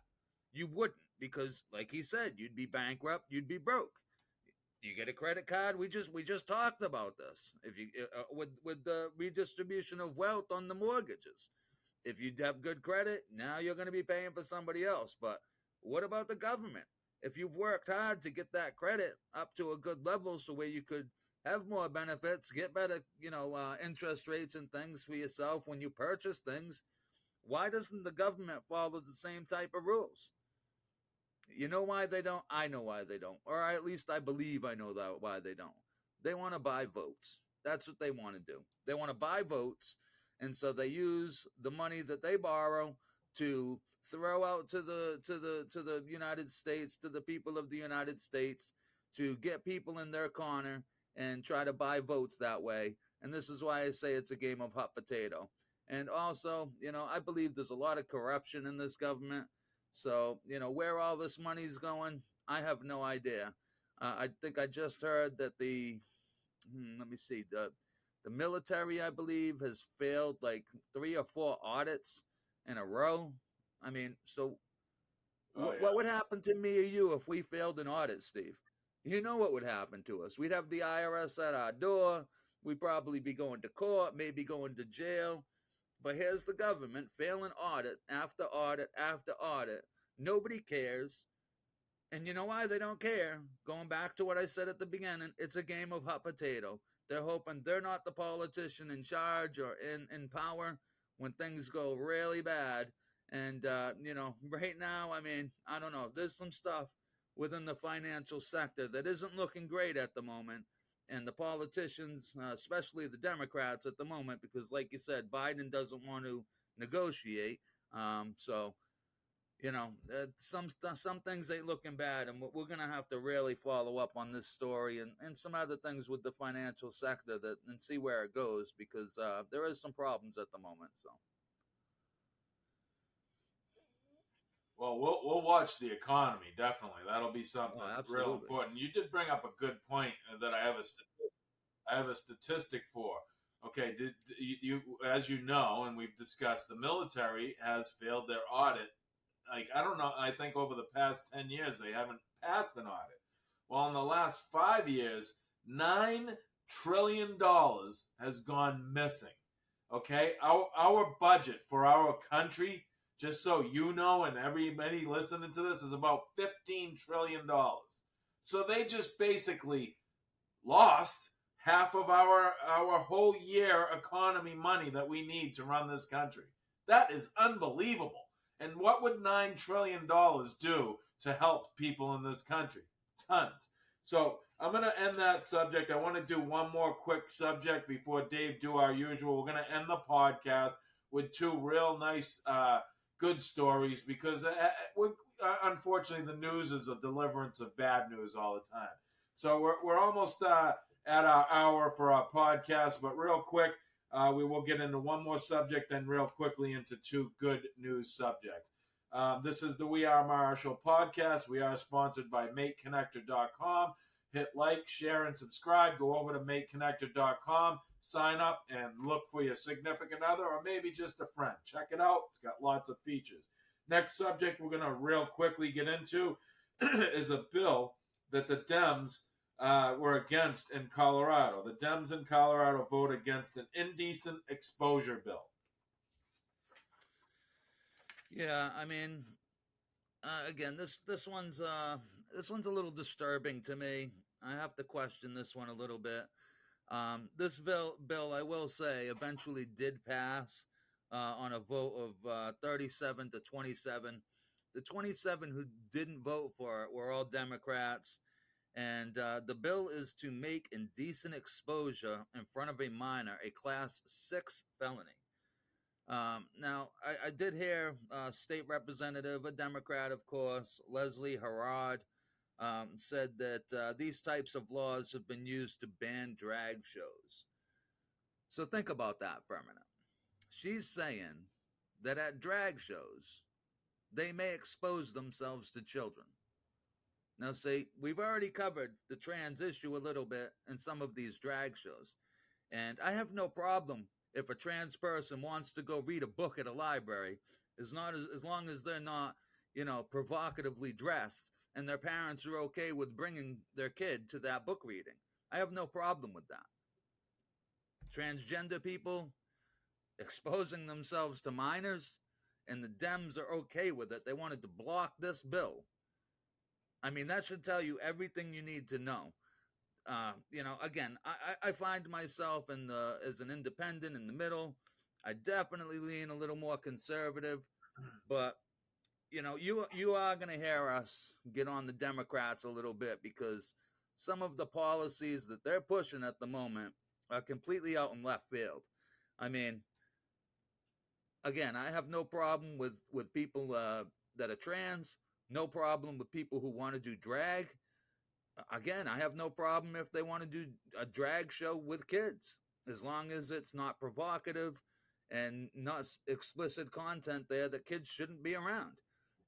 You wouldn't, because like he said, you'd be bankrupt, you'd be broke. You get a credit card. We just talked about this. If you with the redistribution of wealth on the mortgages, if you have good credit, now you're going to be paying for somebody else. But what about the government? If you've worked hard to get that credit up to a good level, so where you could have more benefits, get better, interest rates and things for yourself when you purchase things, why doesn't the government follow the same type of rules? You know why they don't? I know why they don't. Or at least I believe I know that why they don't. They want to buy votes. That's what they want to do. They want to buy votes, and so they use the money that they borrow to throw out to the United States, to the people of the United States, to get people in their corner and try to buy votes that way. And this is why I say it's a game of hot potato. And also, I believe there's a lot of corruption in this government. So, where all this money's going, I have no idea. I think I just heard that let me see, the military, I believe, has failed like 3 or 4 audits in a row. I mean, so Oh what yeah. would happen to me or you if we failed an audit, Steve? You know what would happen to us? We'd have the IRS at our door. We'd probably be going to court, maybe going to jail. But here's the government failing audit after audit after audit. Nobody cares. And you know why they don't care? Going back to what I said at the beginning, it's a game of hot potato. They're hoping they're not the politician in charge or in power when things go really bad. And, right now, I mean, I don't know. There's some stuff within the financial sector that isn't looking great at the moment. And the politicians, especially the Democrats at the moment, because, like you said, Biden doesn't want to negotiate. So, some things ain't looking bad, and we're gonna have to really follow up on this story and some other things with the financial sector and see where it goes, because there is some problems at the moment. So Well, we'll watch the economy, definitely. That'll be something real absolutely. important. You did bring up a good point that I have a statistic for. Okay, did you, as you know, and we've discussed, the military has failed their audit. Like, I don't know, I think over the past 10 years they haven't passed an audit. Well, in the last 5 years, $9 trillion has gone missing. Okay, our budget for our country, just so you know, and everybody listening to this, is about $15 trillion. So they just basically lost half of our whole year economy money that we need to run this country. That is unbelievable. And what would $9 trillion do to help people in this country? Tons. So I'm going to end that subject. I want to do one more quick subject before Dave do our usual. We're going to end the podcast with two real nice, good stories, because unfortunately the news is a deliverance of bad news all the time. So we're almost at our hour for our podcast, but real quick, we will get into one more subject, then real quickly into two good news subjects. This is the We Are Marshall podcast. We are sponsored by MateConnector.com. Hit like, share, and subscribe. Go over to MateConnector.com, sign up, and look for your significant other or maybe just a friend. Check it out. It's got lots of features. Next subject we're going to real quickly get into is a bill that the Dems were against in Colorado. The Dems in Colorado vote against an indecent exposure bill. Yeah, I mean, again, this one's a little disturbing to me. I have to question this one a little bit. This bill, I will say, eventually did pass on a vote of 37 to 27. The 27 who didn't vote for it were all Democrats, And the bill is to make indecent exposure in front of a minor a class 6 felony. Now, I did hear State Representative, a Democrat, of course, Leslie Herod, said that these types of laws have been used to ban drag shows. So think about that for a minute. She's saying that at drag shows, they may expose themselves to children. Now, see, we've already covered the trans issue a little bit in some of these drag shows. And I have no problem if a trans person wants to go read a book at a library, as long as they're not, provocatively dressed and their parents are okay with bringing their kid to that book reading. I have no problem with that. Transgender people exposing themselves to minors, and the Dems are okay with it. They wanted to block this bill. I mean, that should tell you everything you need to know. Again, I find myself as an independent in the middle. I definitely lean a little more conservative, but you are going to hear us get on the Democrats a little bit, because some of the policies that they're pushing at the moment are completely out in left field. I mean, again, I have no problem with people that are trans, no problem with people who want to do drag. Again, I have no problem if they want to do a drag show with kids, as long as it's not provocative and not explicit content there that kids shouldn't be around.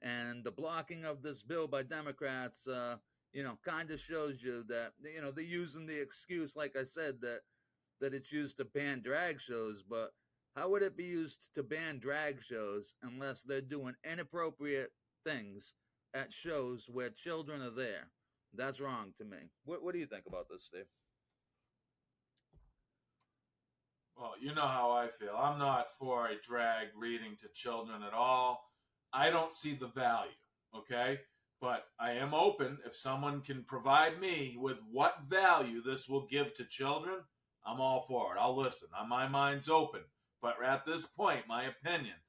And the blocking of this bill by Democrats, kind of shows you that, they're using the excuse, like I said, that it's used to ban drag shows. But how would it be used to ban drag shows unless they're doing inappropriate things at shows where children are there? That's wrong to me. What do you think about this, Steve? Well, you know how I feel. I'm not for a drag reading to children at all. I don't see the value, okay? But I am open. If someone can provide me with what value this will give to children, I'm all for it. I'll listen. My mind's open. But at this point, my opinion,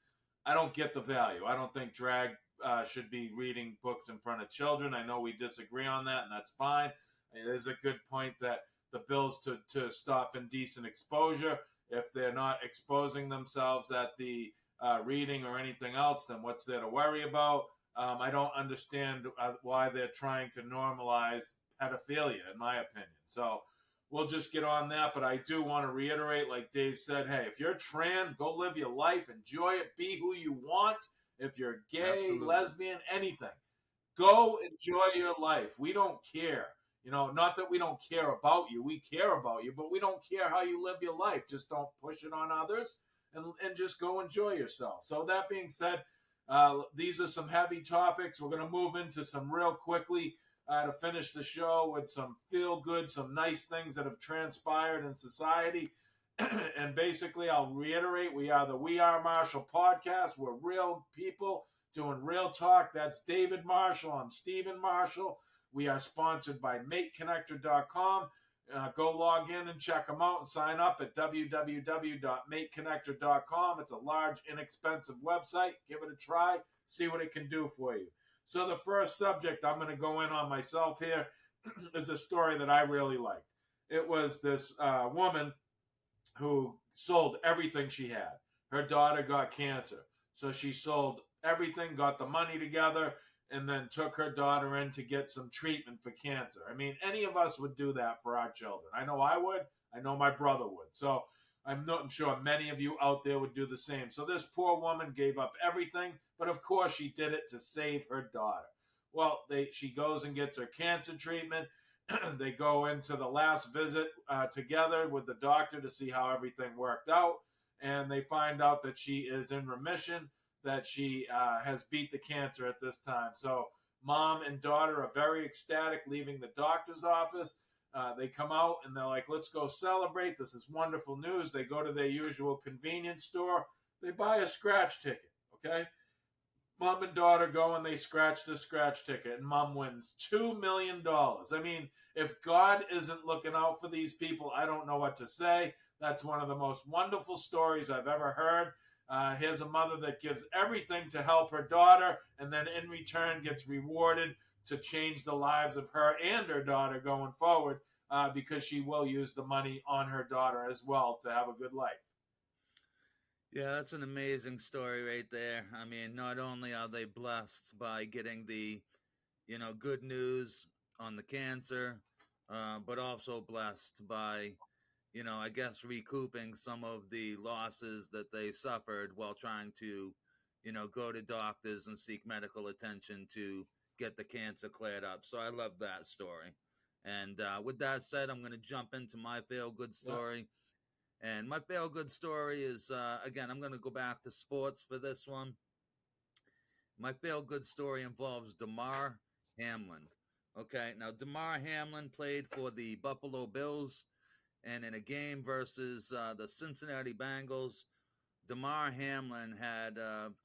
I don't get the value. I don't think drag should be reading books in front of children. I know we disagree on that, and that's fine. It is a good point that the bills to stop indecent exposure, if they're not exposing themselves at the reading or anything else, then what's there to worry about? I don't understand why they're trying to normalize pedophilia, in my opinion. So we'll just get on that. But I do want to reiterate, like Dave said, hey, if you're trans, go live your life, enjoy it, be who you want. If you're gay, absolutely, lesbian, anything, go enjoy your life. We don't care. Not that we don't care about you. We care about you, but we don't care how you live your life. Just don't push it on others, and just go enjoy yourself. So that being said, these are some heavy topics. We're going to move into some real quickly to finish the show with some feel good, some nice things that have transpired in society. And basically, I'll reiterate, we are the We Are Marshall podcast. We're real people doing real talk. That's David Marshall. I'm Stephen Marshall. We are sponsored by MateConnector.com. Go log in and check them out and sign up at www.mateconnector.com. It's a large, inexpensive website. Give it a try. See what it can do for you. So the first subject I'm going to go in on myself here is a story that I really liked. It was this woman who sold everything she had. Her daughter got cancer. So she sold everything, got the money together, and then took her daughter in to get some treatment for cancer. I mean, any of us would do that for our children. I know I would. I know my brother would. So I'm sure many of you out there would do the same. So this poor woman gave up everything, but of course she did it to save her daughter. Well, she goes and gets her cancer treatment. They go into the last visit together with the doctor to see how everything worked out. And they find out that she is in remission, that she has beat the cancer at this time. So mom and daughter are very ecstatic leaving the doctor's office. They come out and they're like, let's go celebrate. This is wonderful news. They go to their usual convenience store. They buy a scratch ticket, okay? Mom and daughter go and they scratch the scratch ticket, and mom wins $2 million. I mean, if God isn't looking out for these people, I don't know what to say. That's one of the most wonderful stories I've ever heard. Here's a mother that gives everything to help her daughter, and then in return gets rewarded to change the lives of her and her daughter going forward, because she will use the money on her daughter as well to have a good life. Yeah, that's an amazing story right there. I mean, not only are they blessed by getting the, good news on the cancer, but also blessed by, I guess recouping some of the losses that they suffered while trying to, go to doctors and seek medical attention to get the cancer cleared up. So I love that story. And with that said, I'm going to jump into my feel good story. And my feel good story is, again, I'm going to go back to sports for this one. My feel good story involves Damar Hamlin. Okay, now Damar Hamlin played for the Buffalo Bills, and in a game versus the Cincinnati Bengals, Damar Hamlin had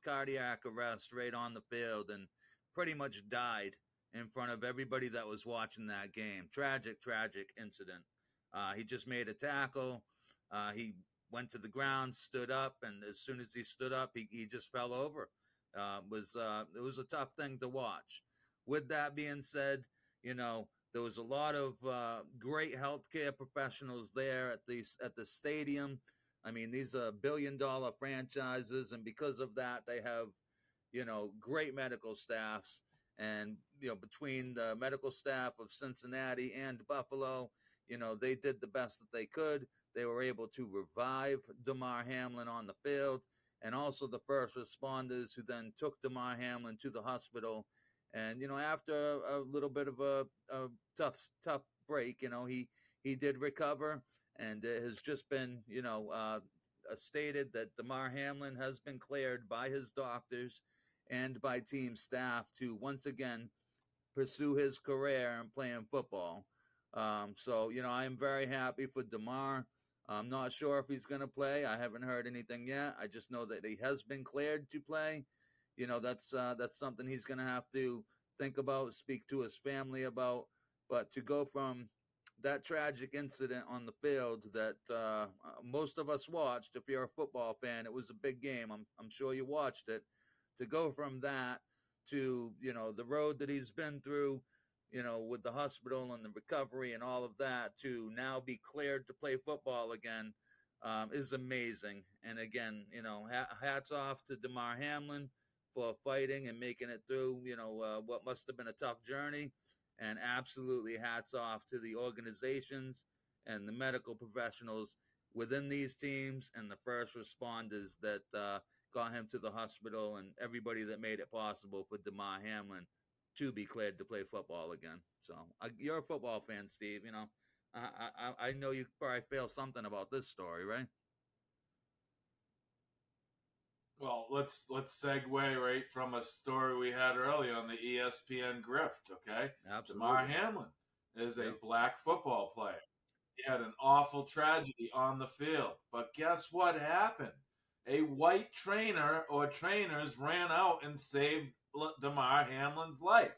cardiac arrest right on the field and pretty much died in front of everybody that was watching that game. Tragic, tragic incident. He just made a tackle. He went to the ground, stood up, and as soon as he stood up, he just fell over. It was a tough thing to watch. With that being said, there was a lot of great healthcare professionals there at the stadium. I mean, these are billion-dollar franchises, and because of that, they have, great medical staffs. And, between the medical staff of Cincinnati and Buffalo, they did the best that they could. They were able to revive Damar Hamlin on the field, and also the first responders who then took Damar Hamlin to the hospital. And, after a little bit of a tough break, he did recover, and it has just been, stated that Damar Hamlin has been cleared by his doctors and by team staff to once again pursue his career and playing football. So, I am very happy for Damar. I'm not sure if he's going to play. I haven't heard anything yet. I just know that he has been cleared to play. That's something he's going to have to think about, speak to his family about. But to go from that tragic incident on the field that most of us watched, if you're a football fan, it was a big game. I'm sure you watched it. To go from that to, the road that he's been through, with the hospital and the recovery and all of that, to now be cleared to play football again, is amazing. And again, hats off to Damar Hamlin for fighting and making it through, what must have been a tough journey. And absolutely hats off to the organizations and the medical professionals within these teams and the first responders that got him to the hospital, and everybody that made it possible for Damar Hamlin to be cleared to play football again. So you're a football fan, Steve. I know you probably feel something about this story, right? Well, let's segue right from a story we had earlier on the ESPN grift. Okay, Absolutely. Damar Hamlin is a black football player. He had an awful tragedy on the field, but guess what happened? A white trainer or trainers ran out and saved Damar Hamlin's life.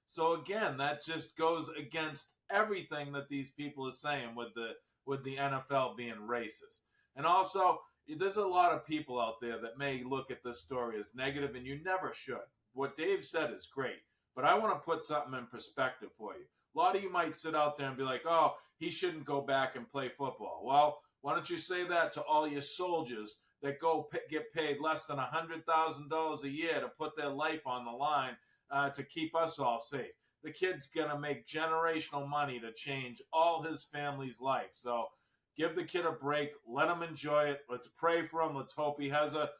So again, that just goes against everything that these people are saying with the NFL being racist. And also, there's a lot of people out there that may look at this story as negative, and you never should. What Dave said is great, but I want to put something in perspective for you. A lot of you might sit out there and be like, oh, he shouldn't go back and play football. Well, why don't you say that to all your soldiers that get paid less than $100,000 a year to put their life on the line to keep us all safe? The kid's going to make generational money to change all his family's life. So give the kid a break. Let him enjoy it. Let's pray for him. Let's hope he has a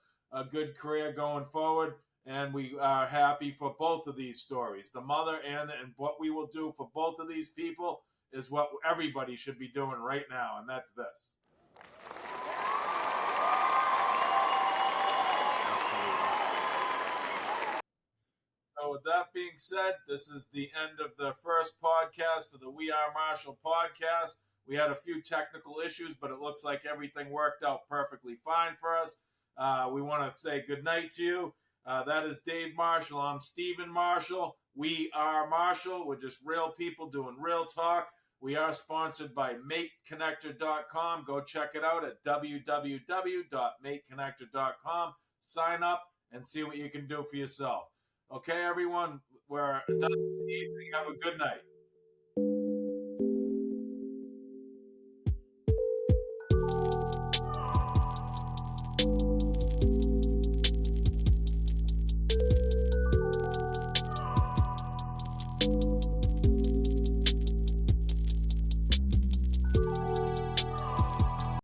good career going forward. And we are happy for both of these stories. The mother and what we will do for both of these people is what everybody should be doing right now, and that's this. So with that being said, this is the end of the first podcast for the We Are Marshall podcast. We had a few technical issues, but it looks like everything worked out perfectly fine for us. We want to say good night to you. That is Dave Marshall. I'm Stephen Marshall. We are Marshall. We're just real people doing real talk. We are sponsored by MateConnector.com. Go check it out at www.mateconnector.com. Sign up and see what you can do for yourself. Okay, everyone, we're done for the evening. Have a good night.